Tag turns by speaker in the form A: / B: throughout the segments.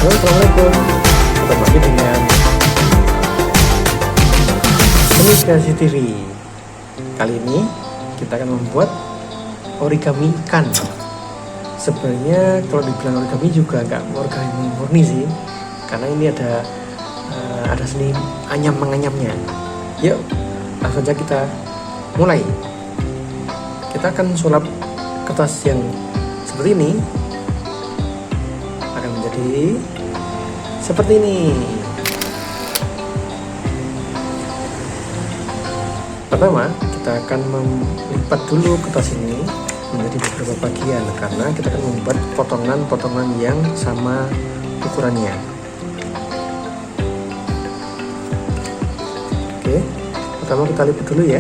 A: Halo, assalamualaikum. Ketemu lagi dengan sendiri. Kali ini kita akan membuat origami ikan. Sebenarnya kalau dibilang origami juga nggak origami murni sih, karena ini ada seni anyam menganyamnya. Yuk, langsung saja kita mulai. Kita akan sulap kertas yang seperti ini akan menjadi seperti ini. Pertama, kita akan melipat dulu kertas ini menjadi beberapa bagian karena kita akan membuat potongan-potongan yang sama ukurannya. Oke, pertama kita lipat dulu ya.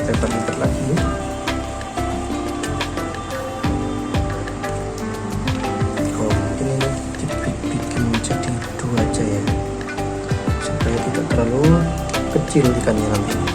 A: Kita lipat lagi. Oh, mungkin ini dibikin jadi dua aja ya, supaya tidak terlalu kecil ikannya nanti.